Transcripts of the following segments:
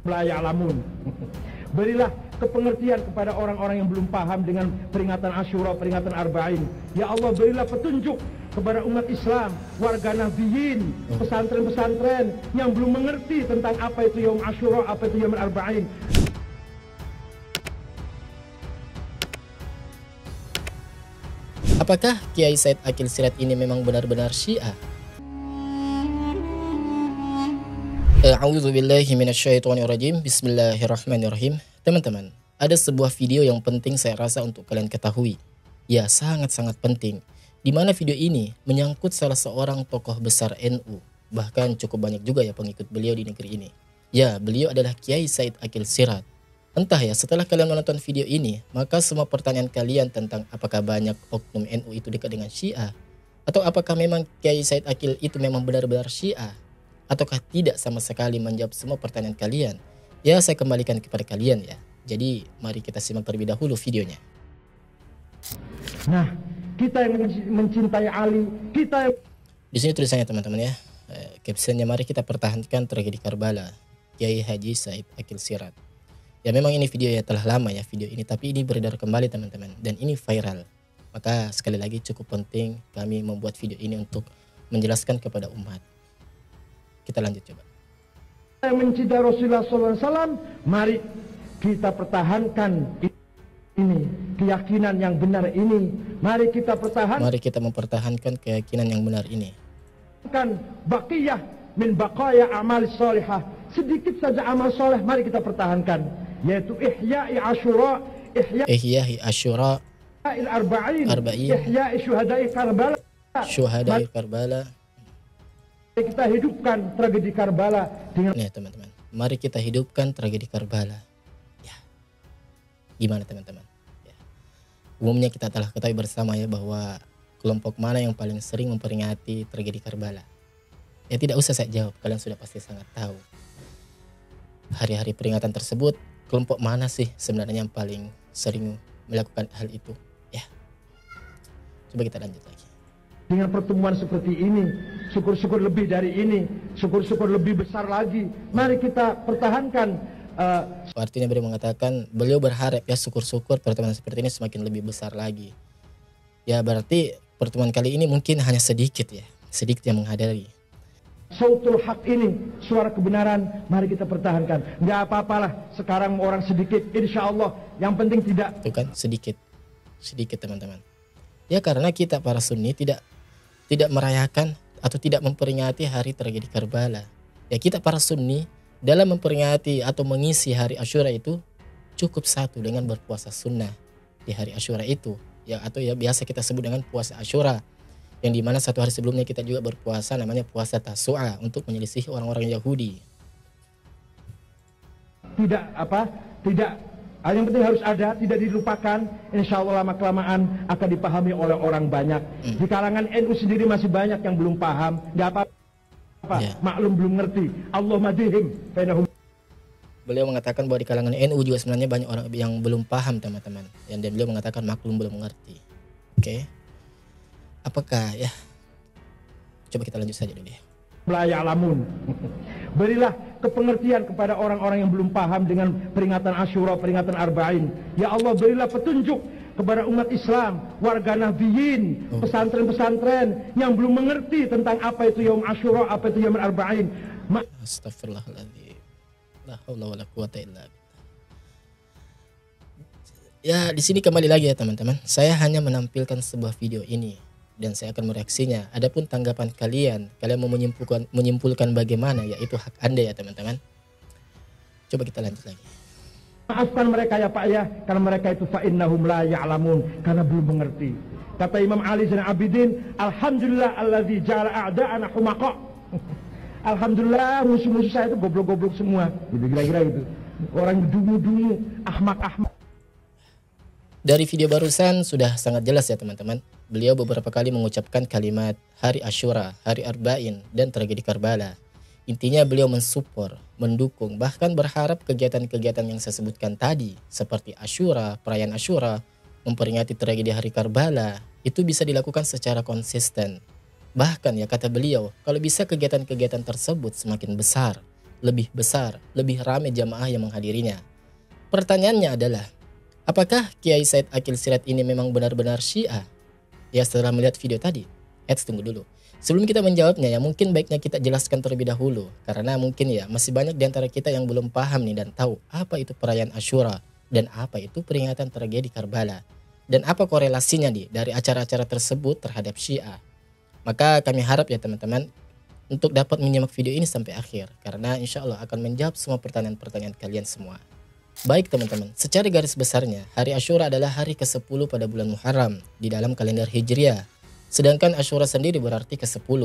La ya'lamun. Berilah kepengertian kepada orang-orang yang belum paham dengan peringatan Asyura, peringatan Arba'in. Ya Allah, berilah petunjuk kepada umat Islam, warga Nahdliyin, pesantren-pesantren yang belum mengerti tentang apa itu Yaum Asyura, apa itu Yaum Arba'in. Apakah Kiai Said Aqil Siraj ini memang benar-benar Syiah? A'udzubillahi minasyaitonirrajim. Bismillahirrahmanirrahim. Teman-teman, ada sebuah video yang penting saya rasa untuk kalian ketahui. Ya, sangat-sangat penting. Di mana video ini menyangkut salah seorang tokoh besar NU. Bahkan cukup banyak juga ya pengikut beliau di negeri ini. Ya, beliau adalah Kiai Said Aqil Siraj. Entah ya, setelah kalian menonton video ini, maka semua pertanyaan kalian tentang apakah banyak oknum NU itu dekat dengan Syiah, atau apakah memang Kiai Said Aqil itu memang benar-benar Syiah, ataukah tidak sama sekali menjawab semua pertanyaan kalian, ya saya kembalikan kepada kalian ya. Jadi mari kita simak terlebih dahulu videonya. Nah, kita yang mencintai Ali, kita yang... Di sini tulisannya teman-teman ya, captionnya, mari kita pertahankan tragedi Karbala, Kiai Haji Said Aqil Siraj. Ya memang ini video ya telah lama ya video ini, tapi ini beredar kembali teman-teman, dan ini viral. Maka sekali lagi cukup penting kami membuat video ini untuk menjelaskan kepada umat. Kita lanjut coba. Yang mencintai Rasulullah SAW, mari kita pertahankan ini, keyakinan yang benar ini. Mari kita pertahankan. Mari kita mempertahankan keyakinan yang benar ini. Baqiyah min baqaya amal salihah. Sedikit saja amal soleh, mari kita pertahankan, yaitu ihya'i Asyura, ihya'i Asyura, Arba'in, Arba'in, ihya'i syuhada'i Karbala. Syuhada'i Karbala. Kita hidupkan tragedi Karbala dengan... Ya teman-teman, mari kita hidupkan tragedi Karbala. Ya, gimana teman-teman? Ya. Umumnya kita telah ketahui bersama ya bahwa kelompok mana yang paling sering memperingati tragedi Karbala. Ya tidak usah saya jawab, kalian sudah pasti sangat tahu. Hari-hari peringatan tersebut, kelompok mana sih sebenarnya yang paling sering melakukan hal itu? Ya, coba kita lanjut lagi. Dengan pertemuan seperti ini, syukur-syukur lebih dari ini, syukur-syukur lebih besar lagi. Mari kita pertahankan. Artinya beliau mengatakan, beliau berharap ya syukur-syukur pertemuan seperti ini semakin lebih besar lagi. Ya berarti pertemuan kali ini mungkin hanya sedikit ya, sedikit yang menghadiri. Sautul haq ini, suara kebenaran, mari kita pertahankan. Nggak apa-apalah sekarang orang sedikit, insya Allah. Yang penting tidak. Itu kan sedikit teman-teman. Ya karena kita para Sunni tidak merayakan atau tidak memperingati hari tragedi Karbala. Ya kita para Sunni dalam memperingati atau mengisi hari Asyura itu cukup satu dengan berpuasa sunnah di hari Asyura itu. Ya atau ya biasa kita sebut dengan puasa Asyura. Yang dimana satu hari sebelumnya kita juga berpuasa namanya puasa Tasu'a untuk menyelisih orang-orang Yahudi. Tidak, yang penting harus ada, tidak dilupakan. Insya Allah lama-kelamaan akan dipahami oleh orang banyak. Di kalangan NU sendiri masih banyak yang belum paham. Gak apa-apa, ya. Maklum belum ngerti. Allah madihim. Beliau mengatakan bahwa di kalangan NU juga sebenarnya banyak orang yang belum paham teman-teman. Dan beliau mengatakan maklum belum mengerti. Oke. Apakah ya? Coba kita lanjut saja dulu ya. La ya'lamun. Berilah kepengertian kepada orang-orang yang belum paham dengan peringatan Asyura, peringatan Arba'in. Ya Allah, berilah petunjuk kepada umat Islam, warga Nahdliyin, pesantren-pesantren yang belum mengerti tentang apa itu Yaum Asyura, apa itu Yaum Arba'in. Astagfirullahaladzim. La haula wala quwata illa billah. Ya, di sini kembali lagi ya teman-teman. Saya hanya menampilkan sebuah video ini dan saya akan mereaksinya. Adapun tanggapan kalian mau menyimpulkan bagaimana, ya itu hak Anda ya teman-teman. Coba kita lanjut lagi. Maafkan mereka ya Pak ya, karena mereka itu fa'innahum la ya'lamun, karena belum mengerti. Kata Imam Ali Zainal Abidin, alhamdulillah alladzi ja'ala a'da'ana humaqa. Alhamdulillah musuh-musuh saya itu goblok-goblok semua. Gitu kira-kira gitu. Orang dungu-dungu, ahmak-ahmak. Dari video barusan sudah sangat jelas ya teman-teman. Beliau beberapa kali mengucapkan kalimat hari Asyura, hari Arba'in, dan tragedi Karbala. Intinya beliau mensupport, mendukung, bahkan berharap kegiatan-kegiatan yang saya sebutkan tadi, seperti Asyura, perayaan Asyura, memperingati tragedi hari Karbala, itu bisa dilakukan secara konsisten. Bahkan ya kata beliau, kalau bisa kegiatan-kegiatan tersebut semakin besar, lebih besar, lebih ramai jamaah yang menghadirinya. Pertanyaannya adalah, apakah Kiai Said Akil Siraj ini memang benar-benar Syiah? Ya, setelah melihat video tadi. Tunggu dulu. Sebelum kita menjawabnya ya, mungkin baiknya kita jelaskan terlebih dahulu. Karena mungkin ya masih banyak di antara kita yang belum paham nih dan tahu apa itu perayaan Asyura dan apa itu peringatan tragedi Karbala. Dan apa korelasinya nih dari acara-acara tersebut terhadap Syiah. Maka kami harap ya teman-teman untuk dapat menyimak video ini sampai akhir. Karena insya Allah akan menjawab semua pertanyaan-pertanyaan kalian semua. Baik teman-teman, secara garis besarnya, hari Asyura adalah hari ke-10 pada bulan Muharram di dalam kalender Hijriah. Sedangkan Asyura sendiri berarti ke-10.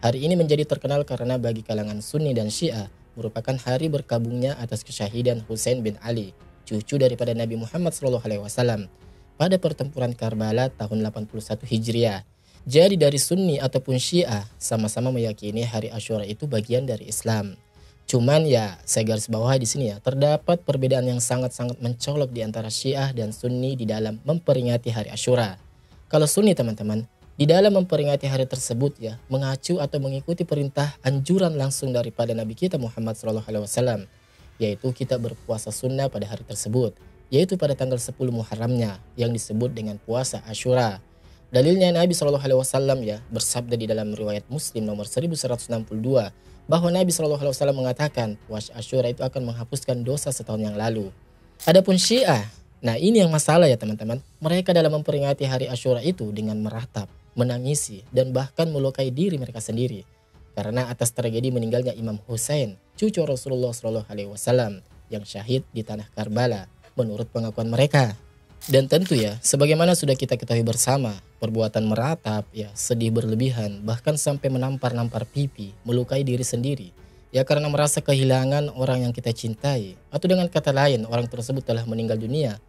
Hari ini menjadi terkenal karena bagi kalangan Sunni dan Syiah merupakan hari berkabungnya atas kesyahidan Husain bin Ali, cucu daripada Nabi Muhammad SAW, pada pertempuran Karbala tahun 81 Hijriah. Jadi dari Sunni ataupun Syiah sama-sama meyakini hari Asyura itu bagian dari Islam. Cuman ya saya garis bawahi di sini ya, terdapat perbedaan yang sangat-sangat mencolok di antara Syiah dan Sunni di dalam memperingati hari Asyura. Kalau Sunni teman-teman, di dalam memperingati hari tersebut ya, mengacu atau mengikuti perintah anjuran langsung daripada Nabi kita Muhammad SAW, yaitu kita berpuasa sunnah pada hari tersebut, yaitu pada tanggal 10 Muharramnya yang disebut dengan puasa Asyura. Dalilnya Nabi SAW ya bersabda di dalam riwayat Muslim nomor 1162 bahwa Nabi SAW mengatakan puasa Asyura itu akan menghapuskan dosa setahun yang lalu. Adapun Syiah, nah ini yang masalah ya teman-teman. Mereka dalam memperingati hari Asyura itu dengan meratap, menangisi, dan bahkan melukai diri mereka sendiri. Karena atas tragedi meninggalnya Imam Husain, cucu Rasulullah SAW yang syahid di tanah Karbala menurut pengakuan mereka. Dan tentu ya, sebagaimana sudah kita ketahui bersama, perbuatan meratap, ya sedih berlebihan, bahkan sampai menampar-nampar pipi, melukai diri sendiri, ya karena merasa kehilangan orang yang kita cintai, atau dengan kata lain orang tersebut telah meninggal dunia,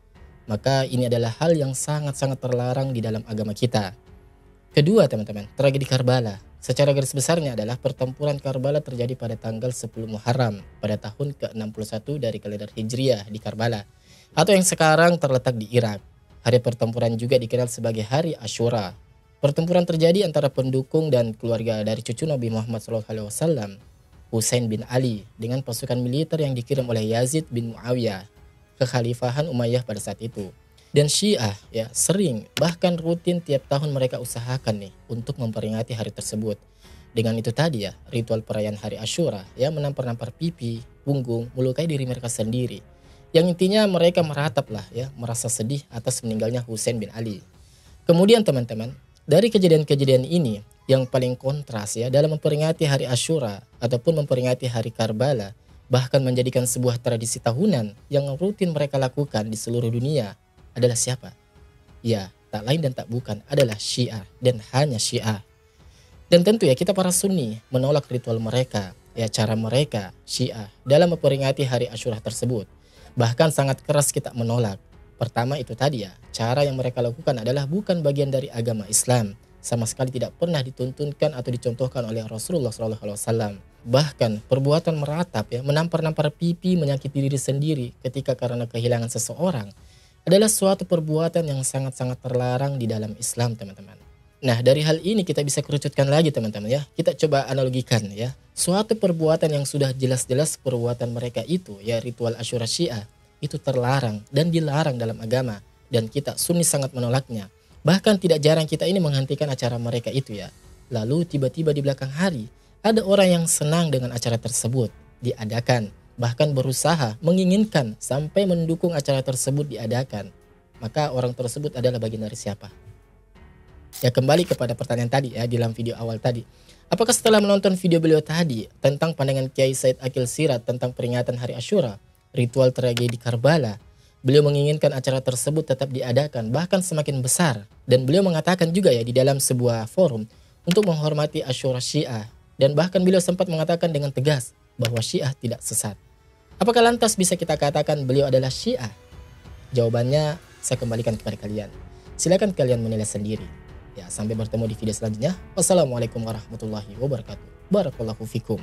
maka ini adalah hal yang sangat-sangat terlarang di dalam agama kita. Kedua teman-teman, tragedi Karbala. Secara garis besarnya adalah pertempuran Karbala terjadi pada tanggal 10 Muharram pada tahun ke-61 dari kalender Hijriah di Karbala, atau yang sekarang terletak di Irak. Hari pertempuran juga dikenal sebagai hari Asyura. Pertempuran terjadi antara pendukung dan keluarga dari cucu Nabi Muhammad SAW, Husain bin Ali, dengan pasukan militer yang dikirim oleh Yazid bin Muawiyah, kekhalifahan Umayyah pada saat itu. Dan Syiah ya sering bahkan rutin tiap tahun mereka usahakan nih untuk memperingati hari tersebut. Dengan itu tadi ya, ritual perayaan hari Asyura ya menampar-nampar pipi, punggung, melukai diri mereka sendiri. Yang intinya mereka meratap lah ya, merasa sedih atas meninggalnya Husain bin Ali. Kemudian teman-teman, dari kejadian-kejadian ini yang paling kontras ya dalam memperingati hari Asyura ataupun memperingati hari Karbala, bahkan menjadikan sebuah tradisi tahunan yang rutin mereka lakukan di seluruh dunia adalah siapa? Ya, tak lain dan tak bukan adalah Syiah dan hanya Syiah. Dan tentu ya kita para Sunni menolak ritual mereka, ya cara mereka Syiah dalam memperingati hari Asyura tersebut. Bahkan sangat keras kita menolak. Pertama itu tadi ya, cara yang mereka lakukan adalah bukan bagian dari agama Islam. Sama sekali tidak pernah dituntunkan atau dicontohkan oleh Rasulullah SAW. Bahkan perbuatan meratap ya, menampar-nampar pipi, menyakiti diri sendiri ketika karena kehilangan seseorang adalah suatu perbuatan yang sangat-sangat terlarang di dalam Islam teman-teman. Nah dari hal ini kita bisa kerucutkan lagi teman-teman ya. Kita coba analogikan ya. Suatu perbuatan yang sudah jelas-jelas perbuatan mereka itu ya ritual Asyura Syiah itu terlarang dan dilarang dalam agama. Dan kita Sunni sangat menolaknya. Bahkan tidak jarang kita ini menghentikan acara mereka itu ya. Lalu tiba-tiba di belakang hari ada orang yang senang dengan acara tersebut diadakan. Bahkan berusaha menginginkan sampai mendukung acara tersebut diadakan. Maka orang tersebut adalah bagian dari siapa? Ya kembali kepada pertanyaan tadi ya di dalam video awal tadi. Apakah setelah menonton video beliau tadi tentang pandangan Kiai Said Akil Siraj tentang peringatan hari Asyura, ritual tragedi Karbala, beliau menginginkan acara tersebut tetap diadakan bahkan semakin besar. Dan beliau mengatakan juga ya di dalam sebuah forum untuk menghormati Asyura Syiah. Dan bahkan beliau sempat mengatakan dengan tegas bahwa Syiah tidak sesat. Apakah lantas bisa kita katakan beliau adalah Syiah? Jawabannya saya kembalikan kepada kalian. Silakan kalian menilai sendiri. Ya, sampai bertemu di video selanjutnya. Wassalamualaikum warahmatullahi wabarakatuh. Barakallahu fikum.